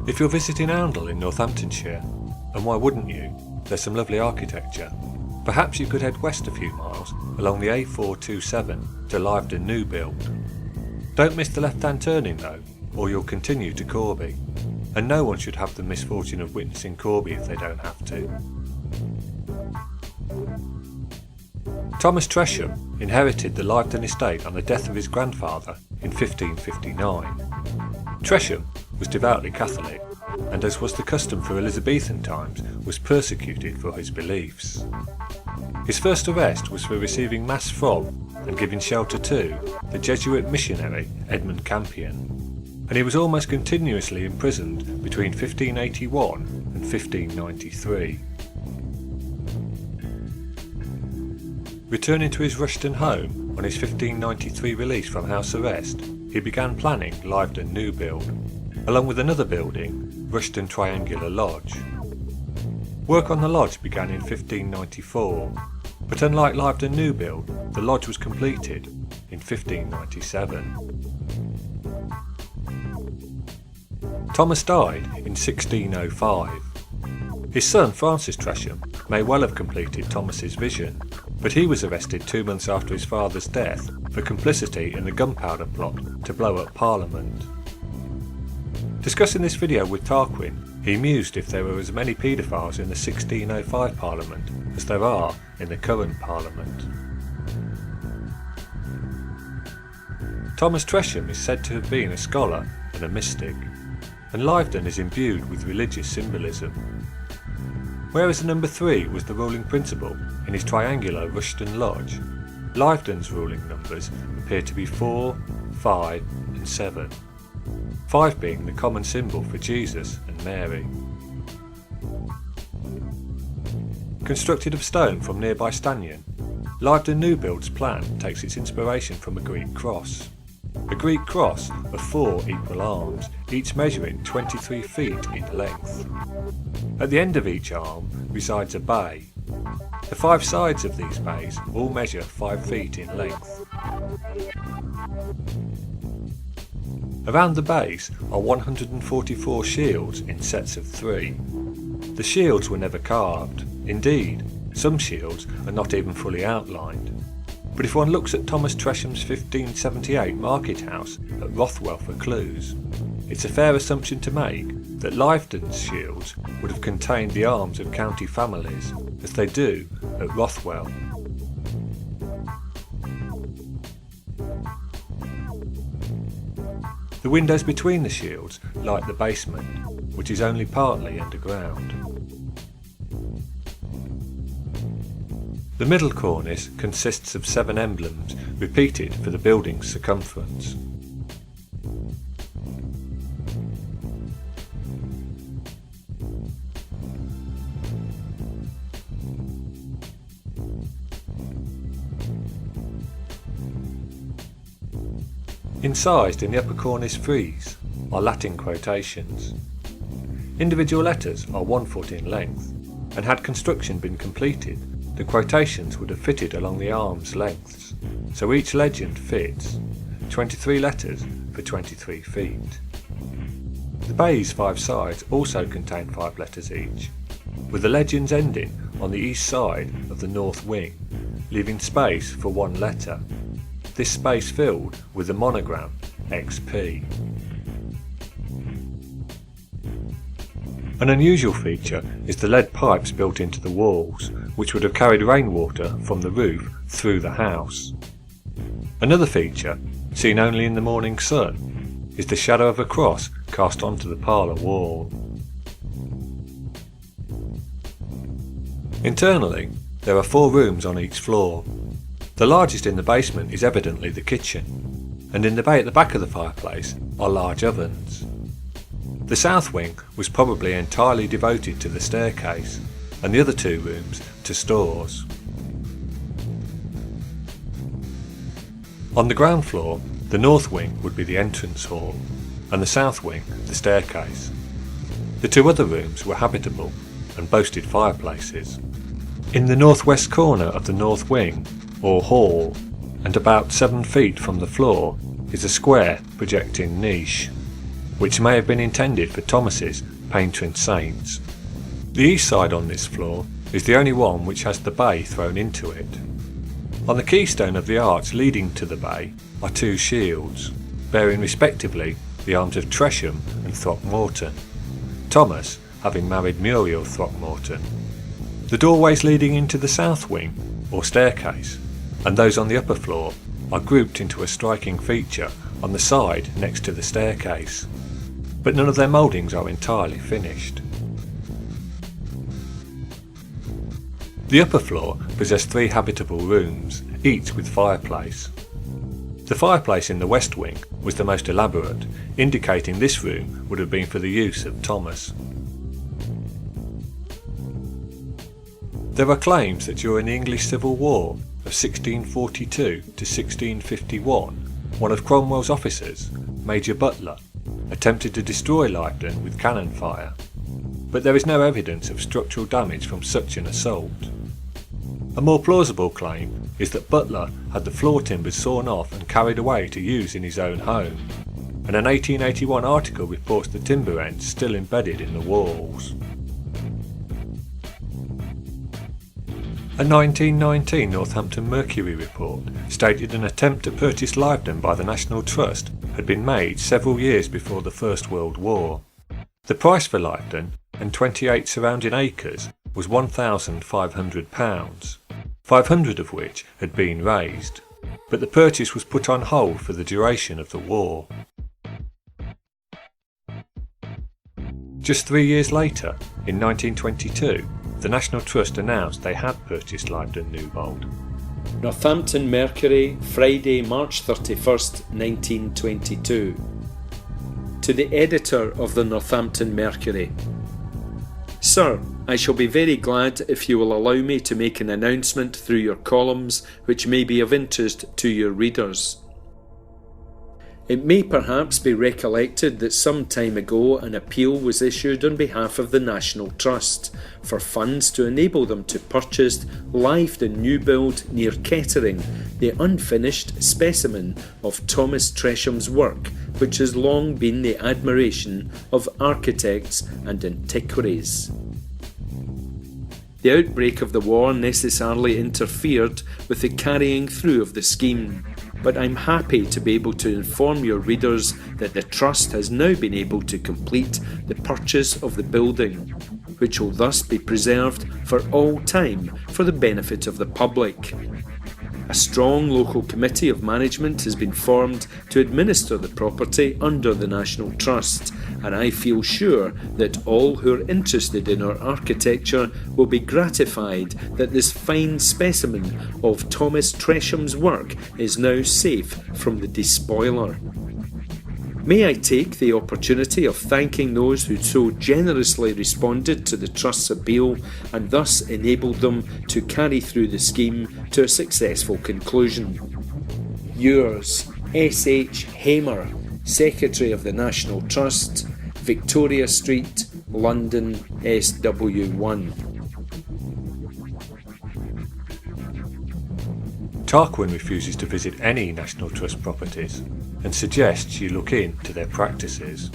If you're visiting Oundle in Northamptonshire, and why wouldn't you, there's some lovely architecture, perhaps you could head west a few miles along the A427 to Lyveden New Bield. Don't miss the left-hand turning though, or you'll continue to Corby, and no one should have the misfortune of witnessing Corby if they don't have to. Thomas Tresham inherited the Lyveden estate on the death of his grandfather in 1559. Tresham was devoutly Catholic, and as was the custom for Elizabethan times, was persecuted for his beliefs. His first arrest was for receiving mass from and giving shelter to the Jesuit missionary Edmund Campion, and he was almost continuously imprisoned between 1581 and 1593. Returning to his Rushden home on his 1593 release from house arrest, he began planning Lyveden New Bield, along with another building, Rushden Triangular Lodge. Work on the lodge began in 1594, but unlike Lyveden New Bield, the lodge was completed in 1597. Thomas died in 1605. His son Francis Tresham may well have completed Thomas's vision, but he was arrested 2 months after his father's death for complicity in the gunpowder plot to blow up Parliament. Discussing this video with Tarquin, he mused if there were as many paedophiles in the 1605 Parliament as there are in the current Parliament. Thomas Tresham is said to have been a scholar and a mystic, and Lyveden is imbued with religious symbolism. Whereas the number 3 was the ruling principle in his triangular Rushden Lodge, Lyveden's ruling numbers appear to be 4, 5 and 7, 5 being the common symbol for Jesus and Mary. Constructed of stone from nearby Stanion, Lyveden New Bield's plan takes its inspiration from a Greek cross. A Greek cross of 4 equal arms, each measuring 23 feet in length. At the end of each arm resides a bay. The 5 sides of these bays all measure 5 feet in length. Around the base are 144 shields in sets of 3. The shields were never carved. Indeed, some shields are not even fully outlined. But if one looks at Thomas Tresham's 1578 market house at Rothwell for clues, it's a fair assumption to make that Lyveden's shields would have contained the arms of county families, as they do at Rothwell. The windows between the shields light the basement, which is only partly underground. The middle cornice consists of 7 emblems repeated for the building's circumference. Incised in the upper cornice frieze are Latin quotations. Individual letters are 1 foot in length, and had construction been completed, the quotations would have fitted along the arm's lengths, so each legend fits 23 letters for 23 feet. The bay's 5 sides also contain 5 letters each, with the legends ending on the east side of the north wing, leaving space for 1 letter, this space filled with the monogram XP. An unusual feature is the lead pipes built into the walls, which would have carried rainwater from the roof through the house. Another feature, seen only in the morning sun, is the shadow of a cross cast onto the parlour wall. Internally, there are 4 rooms on each floor. The largest in the basement is evidently the kitchen, and in the bay at the back of the fireplace are large ovens. The south wing was probably entirely devoted to the staircase, and the other 2 rooms to stores. On the ground floor, the north wing would be the entrance hall, and the south wing the staircase. The 2 other rooms were habitable and boasted fireplaces. In the northwest corner of the north wing, or hall, and about 7 feet from the floor, is a square projecting niche. which may have been intended for Thomas's patron saints. The east side on this floor is the only one which has the bay thrown into it. On the keystone of the arch leading to the bay are two shields, bearing respectively the arms of Tresham and Throckmorton, Thomas having married Muriel Throckmorton. The doorways leading into the south wing, or staircase, and those on the upper floor are grouped into a striking feature on the side next to the staircase, but none of their mouldings are entirely finished. The upper floor possessed 3 habitable rooms, each with fireplace. The fireplace in the west wing was the most elaborate, indicating this room would have been for the use of Thomas. There are claims that during the English Civil War of 1642 to 1651, one of Cromwell's officers, Major Butler, attempted to destroy Lyveden with cannon fire, but there is no evidence of structural damage from such an assault. A more plausible claim is that Butler had the floor timbers sawn off and carried away to use in his own home, and an 1881 article reports the timber ends still embedded in the walls. A 1919 Northampton Mercury report stated an attempt to purchase Lyveden by the National Trust had been made several years before the First World War. The price for Lyveden and 28 surrounding acres was £1,500, 500 of which had been raised, but the purchase was put on hold for the duration of the war. Just 3 years later, in 1922, the National Trust announced they had purchased Lyveden New Bield. Northampton Mercury, Friday, March 31st, 1922. To the editor of the Northampton Mercury. Sir, I shall be very glad if you will allow me to make an announcement through your columns which may be of interest to your readers. It may perhaps be recollected that some time ago an appeal was issued on behalf of the National Trust for funds to enable them to purchase Lyveden New Bield near Kettering, the unfinished specimen of Thomas Tresham's work, which has long been the admiration of architects and antiquaries. The outbreak of the war necessarily interfered with the carrying through of the scheme, but I'm happy to be able to inform your readers that the Trust has now been able to complete the purchase of the building, which will thus be preserved for all time for the benefit of the public. A strong local committee of management has been formed to administer the property under the National Trust, and I feel sure that all who are interested in our architecture will be gratified that this fine specimen of Thomas Tresham's work is now safe from the despoiler. May I take the opportunity of thanking those who so generously responded to the Trust's appeal and thus enabled them to carry through the scheme to a successful conclusion. Yours, S.H. Hamer, Secretary of the National Trust, Victoria Street, London, SW1. Tarquin refuses to visit any National Trust properties and suggests you look into their practices.